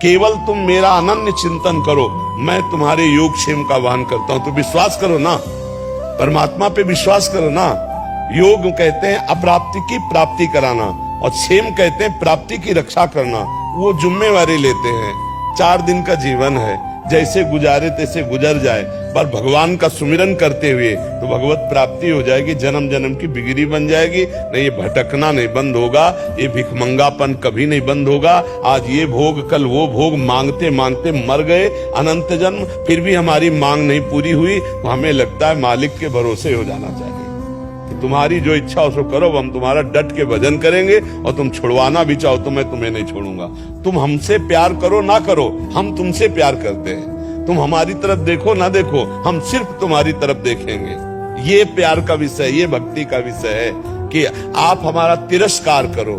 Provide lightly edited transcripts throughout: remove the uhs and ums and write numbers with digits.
केवल तुम मेरा अनन्य चिंतन करो, मैं तुम्हारे योगक्षेम का वाहन करता हूं। तो विश्वास करो ना, परमात्मा पे विश्वास करो ना। योग कहते हैं अप्राप्ति की प्राप्ति कराना, और क्षेम कहते हैं प्राप्ति की रक्षा करना। वो जिम्मेवारी लेते हैं। 4 दिन का जीवन है, जैसे गुजारे तैसे गुजर जाए, पर भगवान का सुमिरन करते हुए तो भगवत प्राप्ति हो जाएगी, जन्म जन्म की बिगड़ी बन जाएगी। नहीं, ये भटकना नहीं बंद होगा, ये भिखमंगापन कभी नहीं बंद होगा। आज ये भोग कल वो भोग मांगते मांगते मर गए अनंत जन्म, फिर भी हमारी मांग नहीं पूरी हुई, तो हमें लगता है मालिक के भरोसे हो जाना चाहिए। तुम्हारी जो इच्छा हो सो करो, हम तुम्हारा डट के भजन करेंगे, और तुम छुड़वाना भी चाहो तो मैं तुम्हें नहीं छोड़ूंगा। तुम हमसे प्यार करो ना करो, हम तुमसे प्यार करते हैं। तुम हमारी तरफ देखो ना देखो, हम सिर्फ तुम्हारी तरफ देखेंगे। ये प्यार का विषय, ये भक्ति का विषय है कि आप हमारा तिरस्कार करो,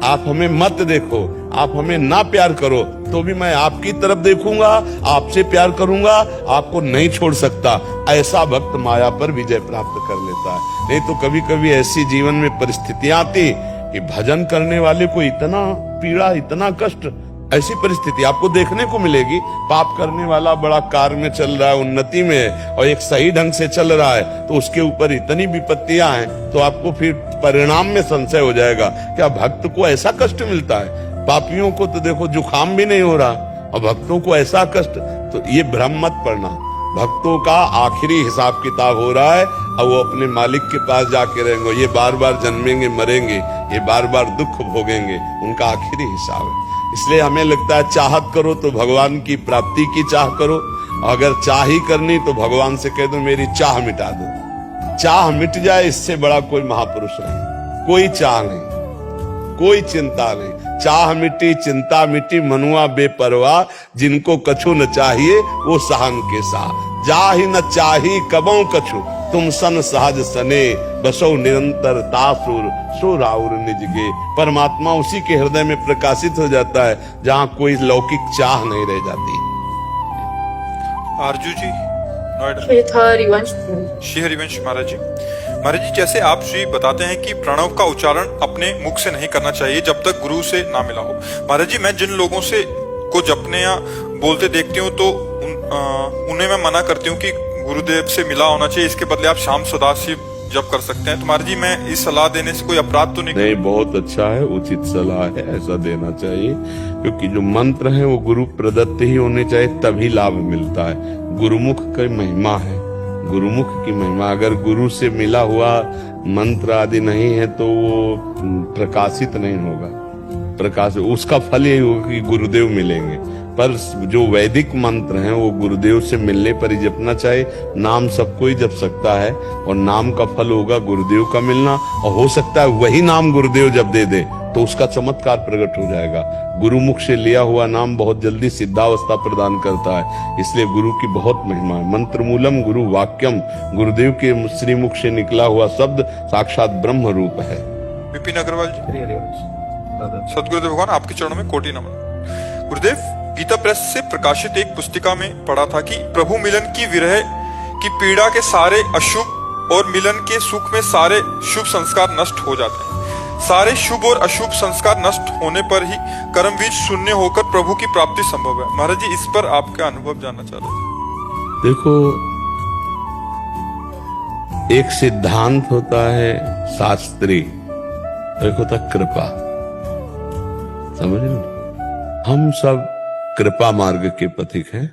आप हमें मत देखो, आप हमें ना प्यार करो, तो भी मैं आपकी तरफ देखूंगा, आपसे प्यार करूंगा, आपको नहीं छोड़ सकता। ऐसा भक्त माया पर विजय प्राप्त कर लेता है। नहीं तो कभी कभी ऐसी जीवन में परिस्थितियां आती कि भजन करने वाले को इतना पीड़ा, इतना कष्ट, ऐसी परिस्थिति आपको देखने को मिलेगी। पाप करने वाला बड़ा कार में चल रहा है, उन्नति में है, और एक सही ढंग से चल रहा है, तो उसके ऊपर इतनी विपत्तियां हैं, तो आपको फिर परिणाम में संशय हो जाएगा, क्या भक्त को ऐसा कष्ट मिलता है? पापियों को तो देखो जुकाम भी नहीं हो रहा, और भक्तों को ऐसा कष्ट। तो ये भ्रम मत पड़ना, भक्तों का आखिरी हिसाब किताब हो रहा है, और वो अपने मालिक के पास जाके रहेंगे। ये बार बार जन्मेंगे मरेंगे, ये बार बार दुख भोगेंगे, उनका आखिरी हिसाब है। इसलिए हमें लगता है चाहत करो तो भगवान की प्राप्ति की चाह करो, अगर चाह ही करनी तो भगवान से कह दो मेरी चाह मिटा दो। चाह मिट जाए, इससे बड़ा कोई महापुरुष नहीं। कोई चाह नहीं, कोई चिंता नहीं। चाह मिटी चिंता मिटी, मनुआ बेपरवाह, जिनको कछु न चाहिए वो सहन के सा। जाहि न चाही कबों कछु, तुम सन सहज सने, बसो निरंतर तासुर सो राउर निजगे। परमात्मा उसी के हृदय में प्रकाशित हो जाता है जहाँ कोई लौकिक चाह नहीं रह जाती। आरजू जी, नोएडा। हरिवंश श्री हरिवंश महाराज जी। महाराज जी, जैसे आप श्री बताते हैं कि प्रणव का उच्चारण अपने मुख से नहीं करना चाहिए जब तक गुरु से ना मिला हो। महाराज जी, मैं जिन लोगों से को जपने या बोलते देखती हूँ तो उन्हें मैं मना करती हूँ कि गुरुदेव से मिला होना चाहिए, इसके बदले आप शाम सदाशिव जप कर सकते हैं। तो महाराज जी, मैं इस सलाह देने से कोई अपराध तो नहीं? बहुत अच्छा है, उचित सलाह है, ऐसा देना चाहिए। क्योंकि जो मंत्र है वो गुरु प्रदत्त ही होने चाहिए, तभी लाभ मिलता है। गुरुमुख की महिमा है, गुरुमुख की महिमा। अगर गुरु से मिला हुआ मंत्र आदि नहीं है तो वो प्रकाशित नहीं होगा। प्रकाश उसका फल यही होगा कि गुरुदेव मिलेंगे। पर जो वैदिक मंत्र हैं वो गुरुदेव से मिलने पर ही जपना चाहिए। नाम सबको ही जप सकता है, और नाम का फल होगा गुरुदेव का मिलना। और हो सकता है वही नाम गुरुदेव जब दे दे तो उसका चमत्कार प्रकट हो जाएगा। गुरुमुख से लिया हुआ नाम बहुत जल्दी सिद्धावस्था प्रदान करता है, इसलिए गुरु की बहुत महिमा है। मंत्र मूलम गुरु वाक्यम, गुरुदेव के श्रीमुख से निकला हुआ शब्द साक्षात ब्रह्म रूप है। विपिन अग्रवाल जी। सतगुरुदेव भगवान, आपके चरणों में कोटि नमन। गुरुदेव, गीता प्रेस से प्रकाशित एक पुस्तिका में पढ़ा था कि प्रभु मिलन की विरह की पीड़ा के सारे अशुभ और मिलन के सुख में सारे शुभ संस्कार नष्ट हो जाते हैं। सारे शुभ और अशुभ संस्कार नष्ट होने पर ही कर्म बीज शून्य होकर प्रभु की प्राप्ति संभव है। महाराज जी, इस पर आपका अनुभव जानना चाह रहे थे। देखो, एक सिद्धांत होता है शास्त्री, एक होता कृपा। समझ लो, हम सब कृपा मार्ग के पथिक हैं।